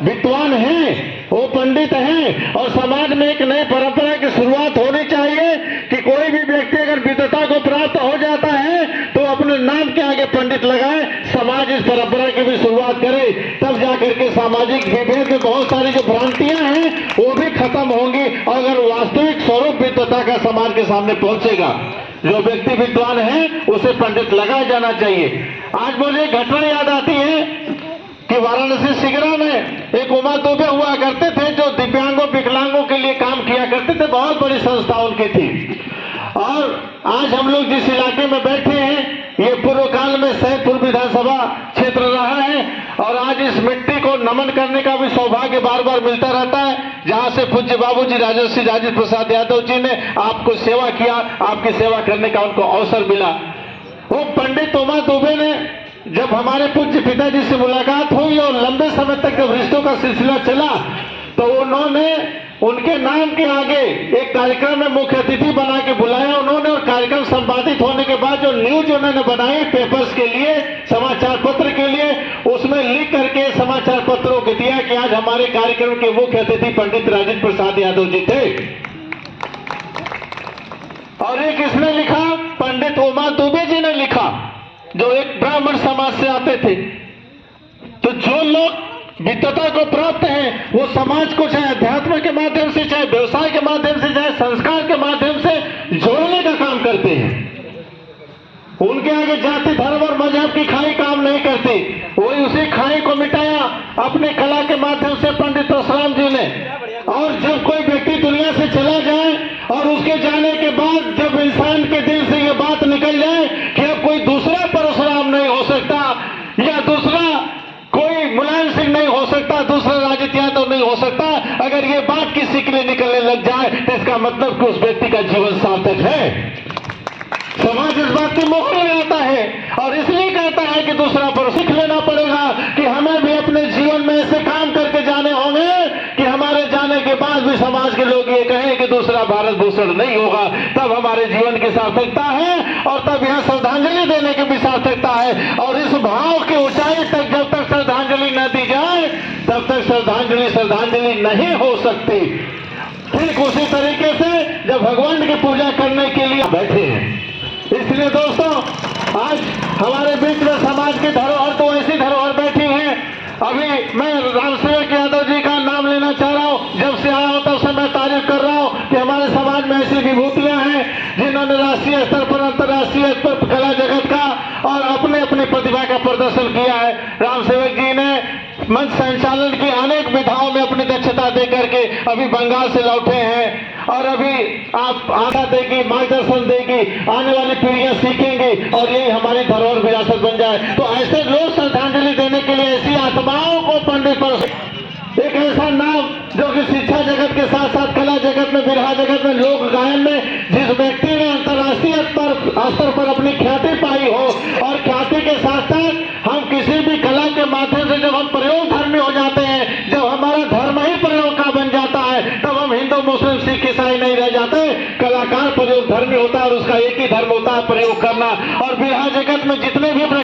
विद्वान हैं, वो पंडित हैं, और समाज में एक नई परंपरा की शुरुआत होनी चाहिए कि कोई भी व्यक्ति अगर विद्वता को प्राप्त हो जाता है तो अपने नाम के आगे पंडित लगाए, समाज इस परंपरा की भी शुरुआत करे, तब जाकर के सामाजिक विभेद में बहुत सारी जो भ्रांतियां हैं वो भी खत्म होंगी, और अगर वास्तविक स्वरूप विद्वता का समाज के सामने पहुंचेगा। जो व्यक्ति विद्वान है उसे पंडित लगाया जाना चाहिए। आज मुझे घटना याद आती है कि वाराणसी सिगरा में एक उमा दुबे हुआ करते थे जो दिव्यांगों विकलांगों के लिए काम किया करते थे, बहुत बड़ी संस्था उनकी थी। और आज हम लोग जिस इलाके में बैठे हैं ये पूर्व काल में सैदपुर विधानसभा क्षेत्र रहा है, और आज इस मिट्टी को नमन करने का भी सौभाग्य बार बार मिलता रहता है, जहां से पूज्य बाबूजी राजर्षि राजेंद्र प्रसाद यादव जी ने आपको सेवा किया, आपकी सेवा करने का उनको अवसर मिला। वो पंडित उमा दुबे ने जब हमारे पूज्य पिताजी से मुलाकात हुई और लंबे समय तक जब रिश्तों का सिलसिला चला तो उन्होंने उनके नाम के आगे एक कार्यक्रम में मुख्य अतिथि बना के बुलाया उन्होंने, और कार्यक्रम संपादित होने के बाद जो न्यूज उन्होंने बनाई पेपर्स के लिए, समाचार पत्र के लिए, उसमें लिख करके समाचार पत्रों को दिया कि आज हमारे कार्यक्रम के मुख्य अतिथि पंडित राजेंद्र प्रसाद यादव जी थे। और ये किसने लिखा? पंडित उमा दुबे जी ने लिखा, जो एक ब्राह्मण समाज से आते थे। तो जो लोग विद्वता को प्राप्त हैं वो समाज को चाहे अध्यात्म के माध्यम से, चाहे व्यवसाय के माध्यम से, चाहे संस्कार के माध्यम से जोड़ने का काम करते हैं। उनके आगे जाति धर्म और मजहब की खाई काम नहीं करती, वही उसी खाई को मिटाया अपने कला के माध्यम से पंडित परशुराम जी ने। और जब कोई व्यक्ति दुनिया से चला जाए और उसके जाने के बाद जब इंसान के दिल से ये बात निकल जाए कि अब कोई दूसरा परशुराम नहीं हो सकता, या दूसरा कोई मुलायम सिंह नहीं हो सकता, दूसरा राजेंद्र यादव नहीं हो सकता, अगर ये बात किसी के लिए निकलने लग जाए तो इसका मतलब कि उस व्यक्ति का जीवन सार्थक है। समाज इस बात की मोहर लगाता है और इसलिए कहता है कि दूसरा पर सीख लेना पड़ेगा कि हमें भी अपने जीवन में ऐसे काम करके जाने होंगे कि हमारे जाने के बाद भी समाज के लोग ये कहें कि दूसरा भारत भूषण नहीं होगा, तब हमारे जीवन की सार्थकता है, और तब यहाँ श्रद्धांजलि देने की भी सार्थकता है। और इस भाव की ऊंचाई तक जब तक श्रद्धांजलि न दी जाए तब तक श्रद्धांजलि नहीं हो सकती। ठीक उसी तरीके से जब भगवान की पूजा करने के लिए बैठे हैं, इसलिए दोस्तों आज हमारे बीच में समाज की धरोहर तो ऐसी धरोहर बैठी है। अभी मैं रामसेवक यादव जी का नाम लेना चाह रहा हूँ, जब से आया हूँ तब से मैं तारीफ कर रहा हूँ कि हमारे समाज में ऐसी विभूतियां हैं जिन्होंने राष्ट्रीय स्तर पर, अंतर्राष्ट्रीय स्तर पर कला जगत का और अपने अपनी प्रतिभा का प्रदर्शन किया है। रामसेवक जी ने मंच संचालन की अनेक विधाओं में अपनी दक्षता दे करके अभी बंगाल से लौटे हैं, और अभी आप आशा देगी, मार्गदर्शन देगी, आने वाली पीढ़ियां सीखेंगी और यही हमारी धरोहर विरासत बन जाए। तो ऐसे लोग श्रद्धांजलि देने के लिए ऐसी आत्माओं को पंडित परशुराम, एक ऐसा नाम जो कि शिक्षा जगत के साथ साथ कला जगत में, विरहा जगत में, लोक गायन में जिस व्यक्ति ने अंतर्राष्ट्रीय स्तर पर अपनी ख्याति पाई हो, और ख्याति के साथ साथ हम किसी भी कला के माध्यम से जब हम प्रयोग धर्मी हो जाते हैं, जब हमारा धर्म ही प्रयोग का बन जाता है, तब हम हिंदू मुस्लिम सिख ईसाई नहीं रह जाते। कलाकार प्रयोग धर्मी होता है और उसका एक ही धर्म होता है प्रयोग करना। और विरहा जगत में जितने भी